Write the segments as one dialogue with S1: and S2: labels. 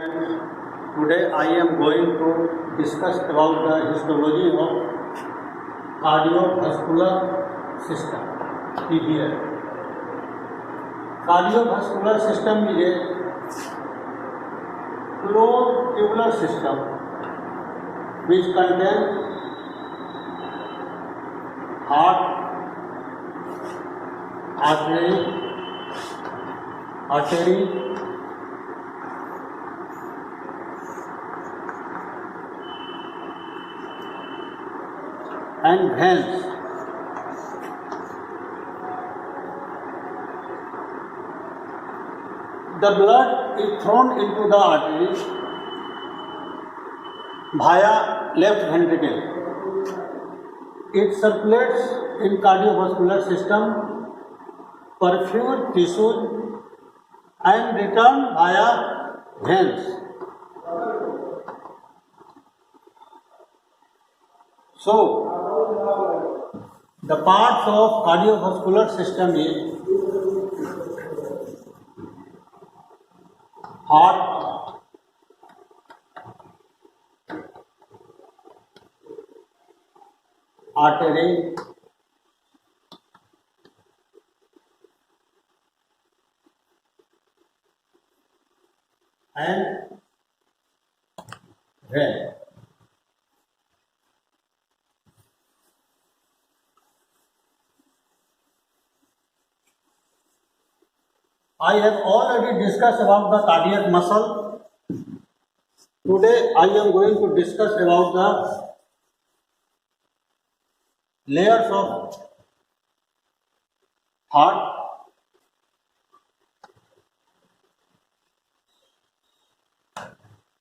S1: Today I am going to discuss about the histology of cardiovascular system (CVS). Cardiovascular system is a closed tubular system which contains heart, artery, and veins. The blood is thrown into the artery via left ventricle. It circulates in cardiovascular system, perfused tissues, and return via veins. So, the parts of cardiovascular system is heart, artery, and vein. I have already discussed about the cardiac muscle. Today I am going to discuss about the layers of heart.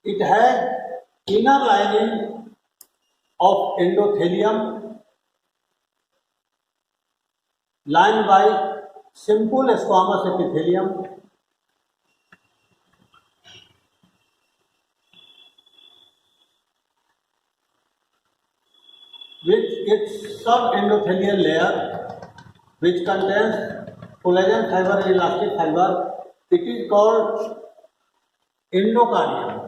S1: It has inner lining of endothelium lined by simple squamous epithelium, with its subendothelial layer which contains collagen fiber and elastic fiber. It is called endocardium.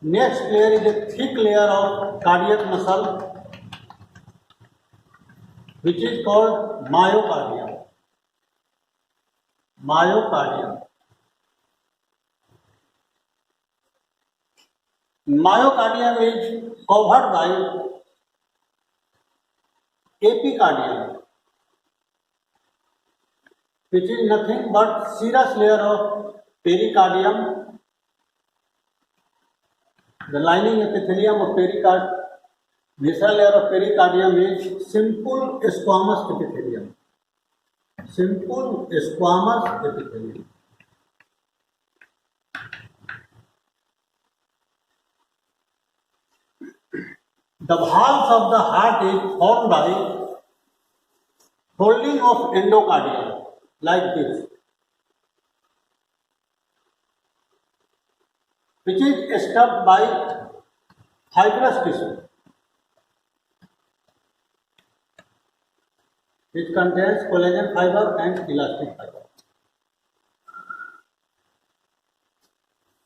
S1: Next layer is a thick layer of cardiac muscle which is called myocardium. Myocardium is covered by epicardium, which is nothing but serous layer of pericardium. The lining epithelium of pericardium, visceral layer of pericardium is simple squamous epithelium. The valves of the heart is formed by folding of endocardium like this, which is stuffed by fibrous tissue. It contains collagen fiber and elastic fiber.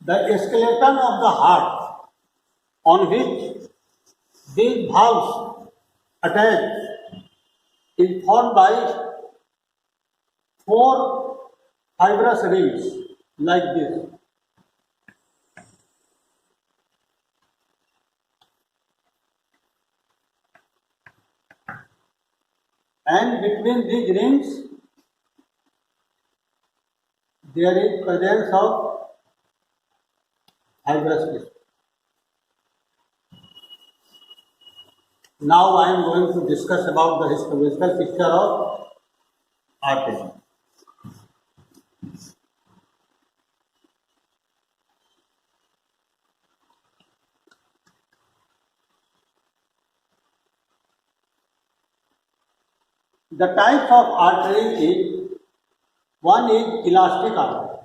S1: The skeleton of the heart on which these valves attach is formed by 4 fibrous rings like this. And between these rings there is presence of fibrous tissue. Now I am going to discuss about the histological picture of artery. The types of artery is, one is elastic artery.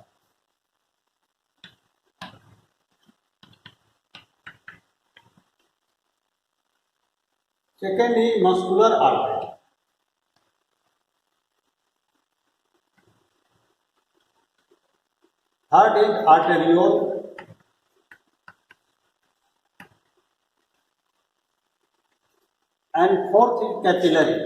S1: Second is muscular artery. Third is arteriole. And fourth is capillary.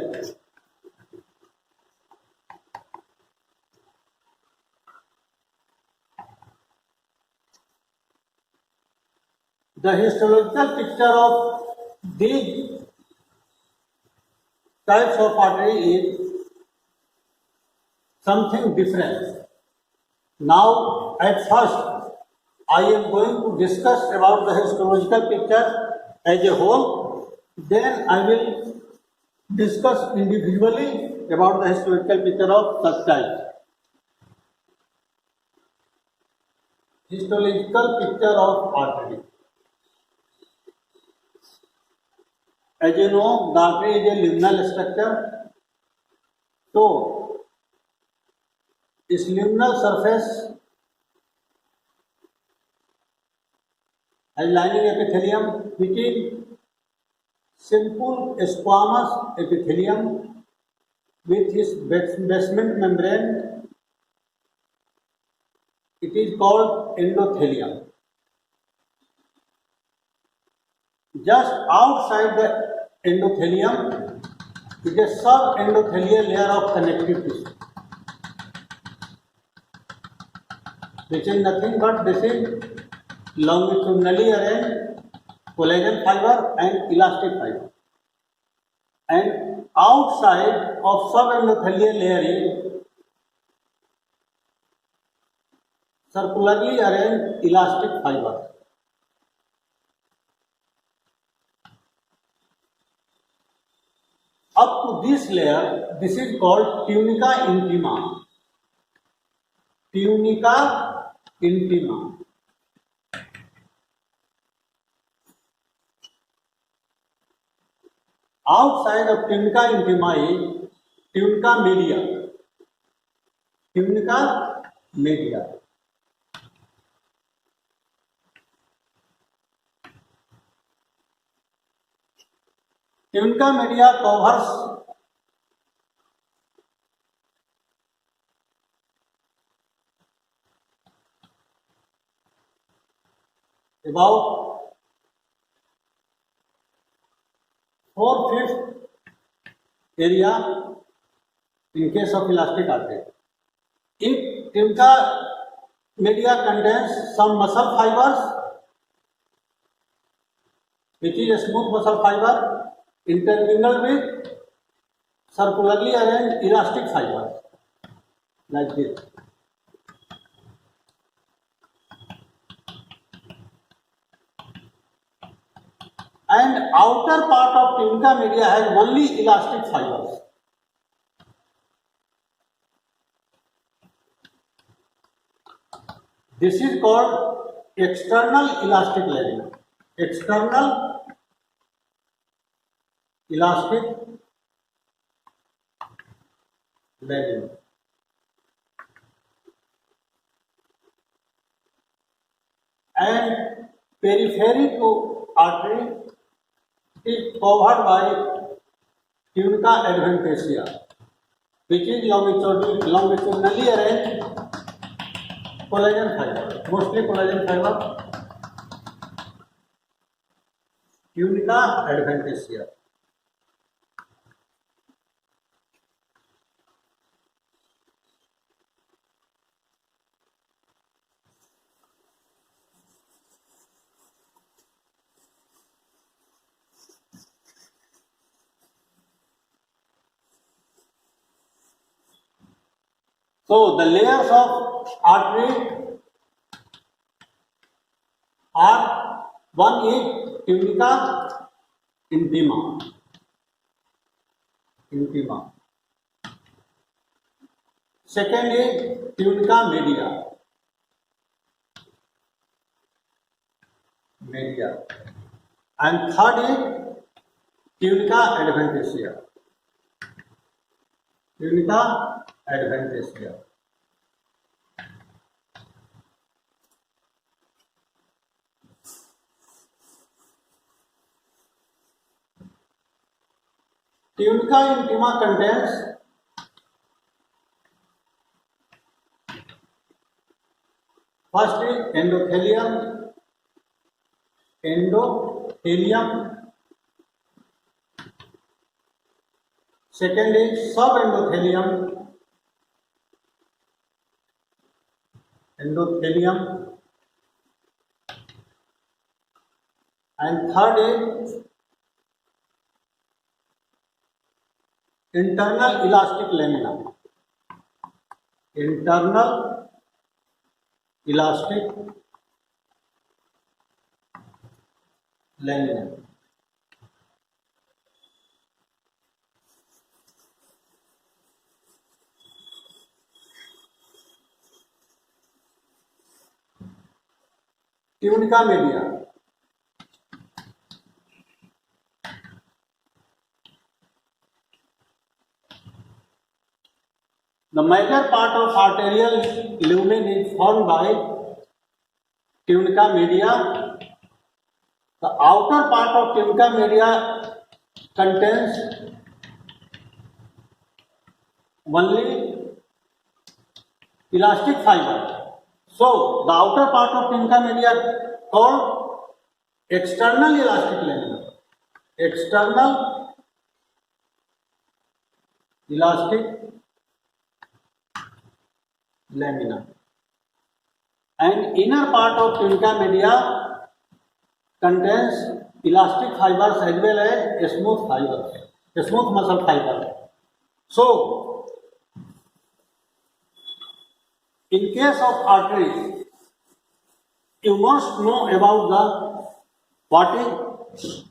S1: The histological picture of these types of artery is something different. Now, at first, I am going to discuss about the histological picture as a whole. Then I will discuss individually about the histological picture of such types. Histological picture of artery. As you know, the artery is a luminal structure. So, its luminal surface has lining epithelium, which is simple squamous epithelium with its basement membrane. It is called endothelium. Just outside the endothelium is a subendothelial layer of connective tissue, which is nothing but this is longitudinally arranged collagen fiber and elastic fiber. And outside of subendothelial layer is circularly arranged elastic fiber. Up to this layer, this is called tunica intima. Tunica intima. Outside of tunica intima is tunica media. Tunica media. Tunica media covers about 4/5 area in case of elastic artery. If tunica media contains some muscle fibers, which is a smooth muscle fiber intermingled with circularly arranged elastic fibers, like this. And outer part of tunica media has only elastic fibers. This is called external elastic lamina. External elastic lamina. And periphery to artery is covered by tunica adventitia, which is longitudinally arranged collagen fiber, mostly collagen fiber, tunica adventitia. So the layers of artery are, one is tunica intima. Second is tunica media. And third is tunica adventitia. Tunica adventitia. tunica intima contains first is endothelium, second is subendothelium, and third is internal elastic lamina. Tunica media. The major part of arterial lumen is formed by tunica media. The outer part of tunica media contains only elastic fiber. So the outer part of tunica media called external elastic lamina. And inner part of tunica media contains elastic fibers as well as smooth muscle fibers. So in case of arteries, you must know about what is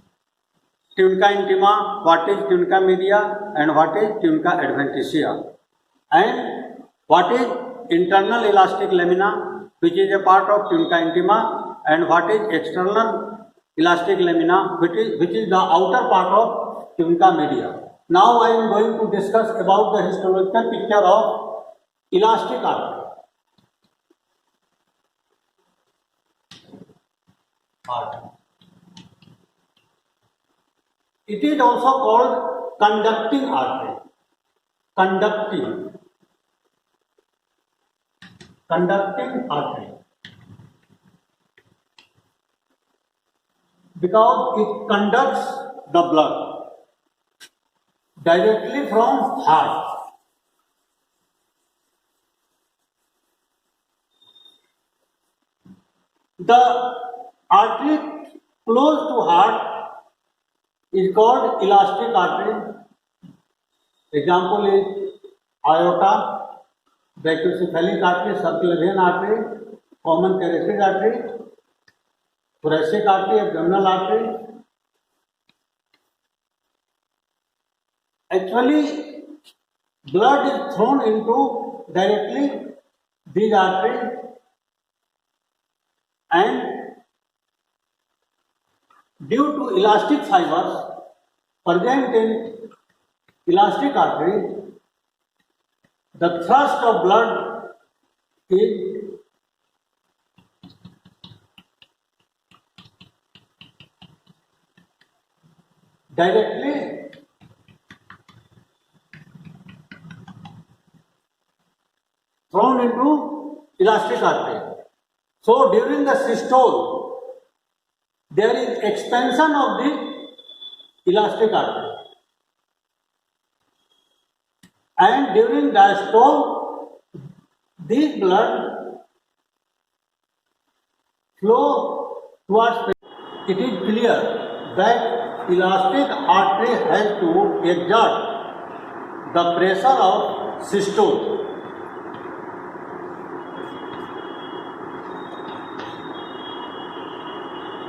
S1: tunica intima, what is tunica media, and what is tunica adventitia, and what is internal elastic lamina, which is a part of tunica intima, and what is external elastic lamina, which is the outer part of tunica media. Now I am going to discuss about the histological picture of elastic artery. It is also called conducting artery. Conducting artery, because it conducts the blood directly from heart. The artery close to heart is called elastic artery. Example is aorta, brachiocephalic artery, circular vein artery, common carotid artery, thoracic artery, abdominal artery. Actually, blood is thrown into directly these arteries, and due to elastic fibers present in elastic artery, the thrust of blood is directly thrown into elastic artery. So during the systole, there is expansion of the elastic artery, and during diastole, this blood flow towards. It is clear that elastic artery has to exert the pressure of systole,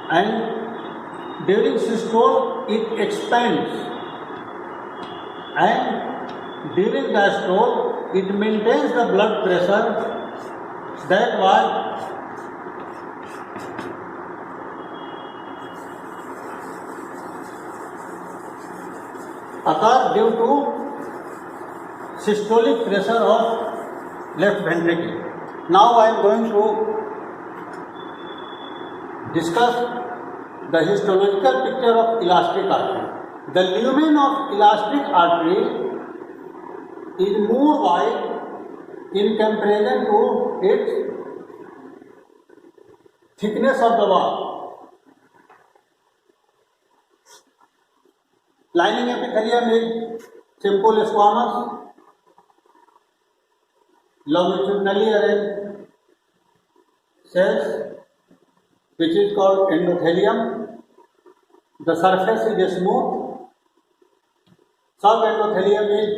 S1: and during systole it expands, and during diastole it maintains the blood pressure that was occurs due to systolic pressure of left ventricle. Now I am going to discuss the histological picture of elastic artery. The lumen of elastic artery is more wide in comparison to its thickness of the wall. Lining epithelium is simple squamous, longitudinally arranged cells, which is called endothelium. The surface is smooth. Subendothelium is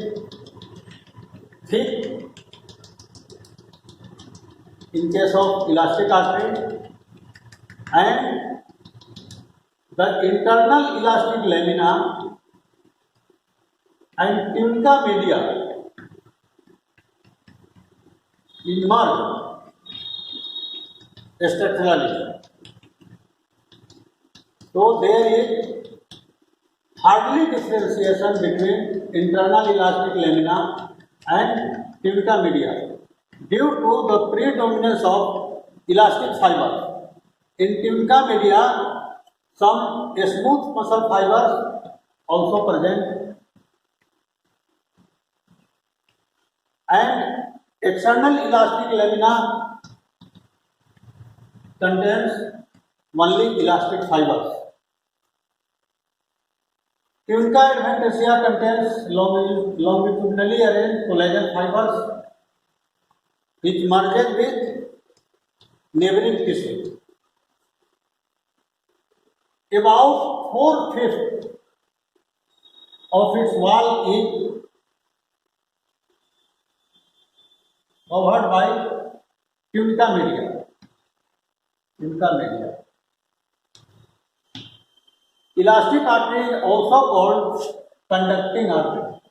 S1: thick in case of elastic artery, and the internal elastic lamina and tunica media emerge structurally. So there is hardly differentiation between internal elastic lamina and tunica media due to the predominance of elastic fibers. In tunica media, some smooth muscle fibers also present, and external elastic lamina contains only elastic fibers. Tunica adventitiae contains longitudinally arranged collagen fibers which merges with neighboring tissue. About 4/5 of its wall is covered by tunica media. Elastic artery is also called conducting artery.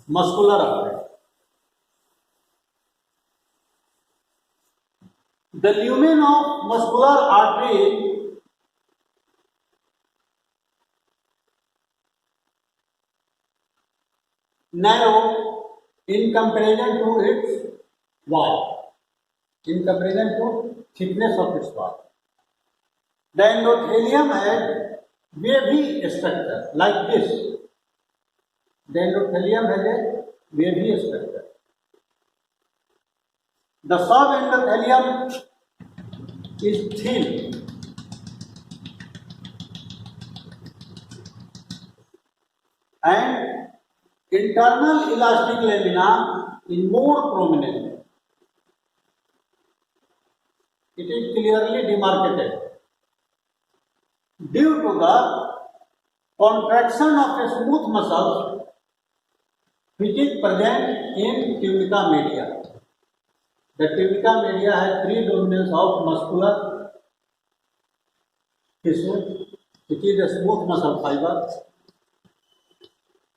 S1: Muscular artery. The lumen of muscular artery narrow in comparison to its wall, in comparison to thickness of its wall. The endothelium has wavy structure like this. The endothelium has a wavy structure. The subendothelium is thin and internal elastic lamina is more prominent. It is clearly demarcated due to the contraction of a smooth muscle which is present in tunica media. The tunica media has predominance of muscular tissue, which is a smooth muscle fiber.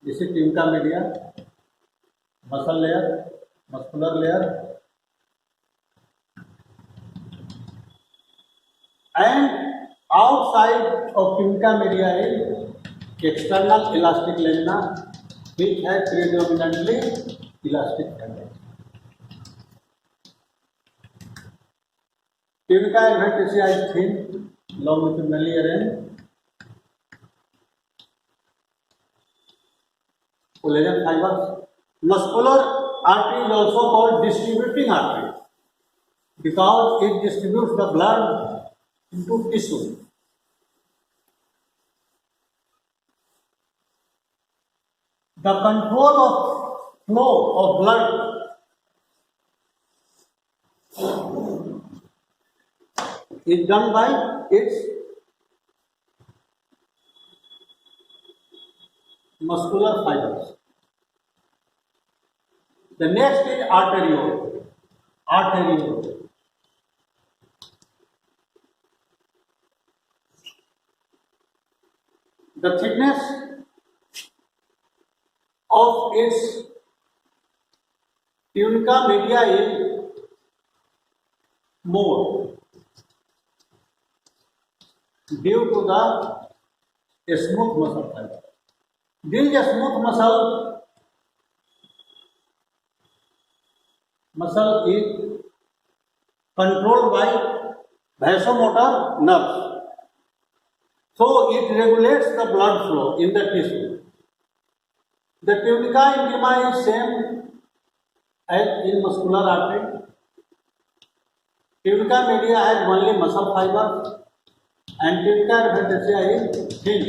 S1: This is tunica media, muscle layer, muscular layer, and outside of tunica media is external elastic lamina, which has predominantly elastic fiber. Tunica adventitiae is thin, longitudinally arranged, collagen fibers. Muscular artery is also called distributing artery because it distributes the blood into tissue. The control of flow of blood is done by its muscular fibers. The next is arteriole. The thickness of its tunica media is more due to the smooth muscle fiber. These smooth muscle muscle is controlled by vasomotor nerves. So it regulates the blood flow in the tissue. The tunica intima is same as in muscular artery. Tunica media has only muscle fibers and tunica adventitia is thin.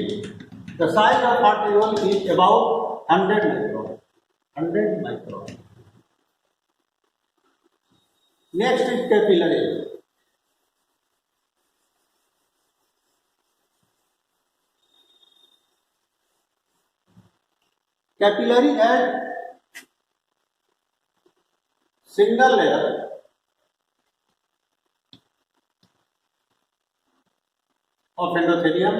S1: The size of arteriole is about 100 micron. 100 micron. Next is capillary. Capillary has single layer of endothelium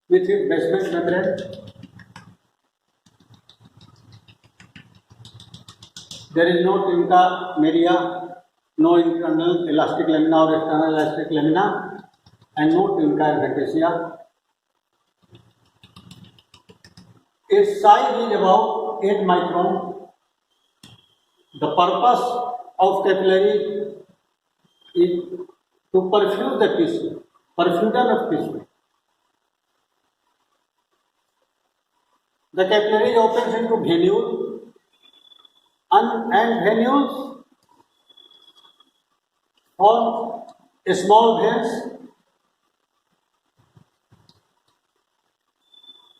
S1: with its basement membrane. There is no tunica media, no internal elastic lamina or external elastic lamina, and no tunica adventitia. Its size is about 8 micron. The purpose of capillary is to perfuse the tissue, perfusion of tissue. The capillary opens into venule, and venules form small veins.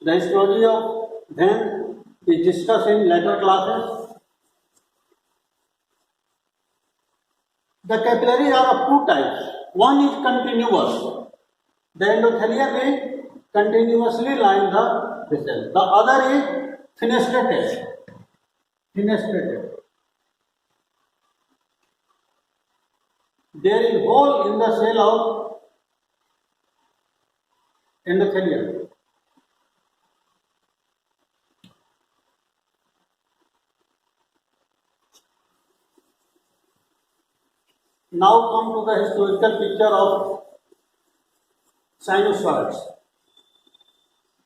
S1: The histology of vein is discussed in later classes. The capillaries are of two types. One is continuous. The endothelium is continuously line the vessel. The other is fenestrated. Fenestrated. There is hole in the cell of endothelium. Now come to the histological picture of sinusoids.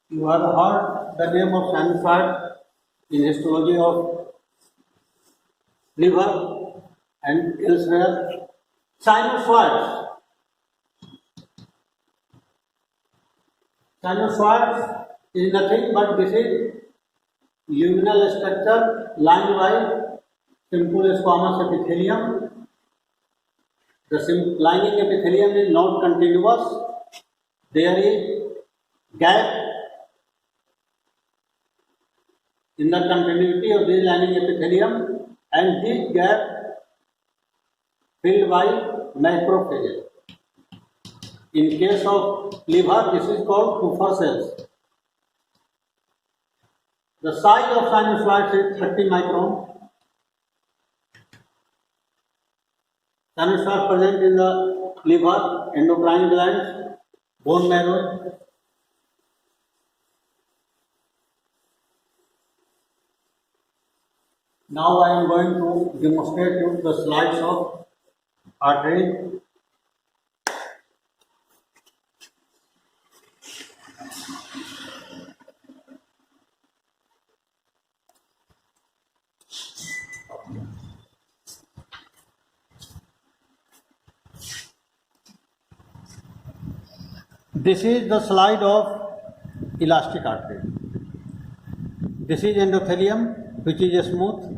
S1: You have heard the name of sinusoid in histology of liver and elsewhere. Sinusoids. Sinusoids is nothing but this is luminal structure lined by simple squamous epithelium. The lining epithelium is not continuous. There is gap in the continuity of this lining epithelium, and this gap filled by macrophages. In case of liver, this is called Kupffer cells. The size of sinusoids is 30 micron. Sinusoids present in the liver, endocrine glands, bone marrow. Now I am going to demonstrate you the slides of artery. This is the slide of elastic artery. This is endothelium, which is smooth,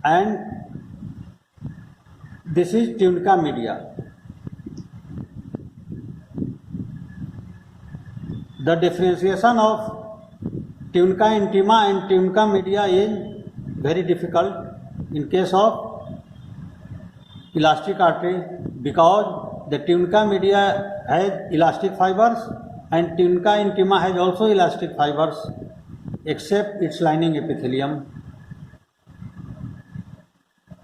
S1: and this is tunica media. The differentiation of tunica intima and tunica media is very difficult in case of elastic artery, because the tunica media has elastic fibers and tunica intima has also elastic fibers, except its lining epithelium,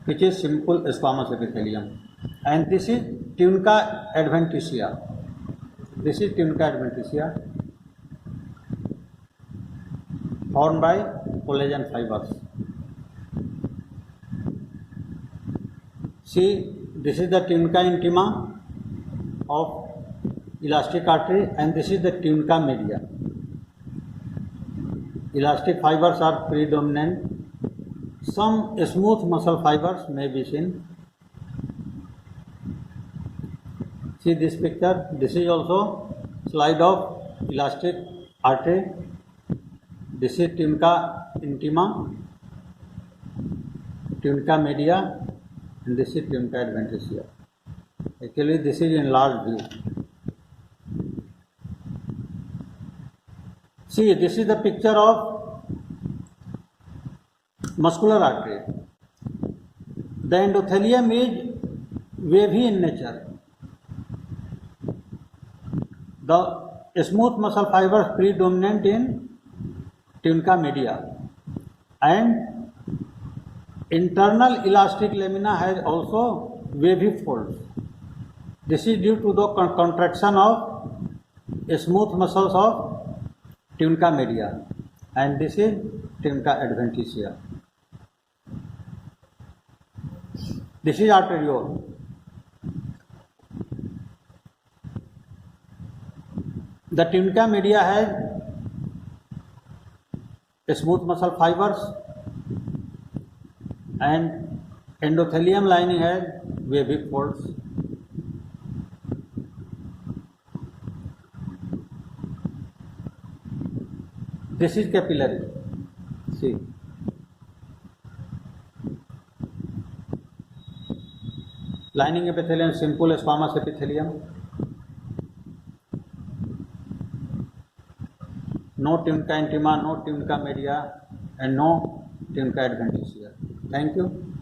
S1: which is simple squamous epithelium. And this is tunica adventitia. This is tunica adventitia, formed by collagen fibers. See, this is the tunica intima of elastic artery, and this is the tunica media. Elastic fibers are predominant. some smooth muscle fibers may be seen. See this picture. This is also slide of elastic artery. This is tunica intima, tunica media, and this is tunica adventitia. Actually, this is enlarged view. See, this is the picture of muscular artery. The endothelium is wavy in nature. The smooth muscle fibers predominant in tunica media, and internal elastic lamina has also wavy folds. This is due to the contraction of smooth muscles of tunica media, and this is tunica adventitia. This is arteriole. The tunica media has smooth muscle fibers, and endothelium lining has wavy folds. This is capillary. See, lining epithelium, simple squamous epithelium. No tunica intima, no tunica media, and no tunica adventitia. Thank you.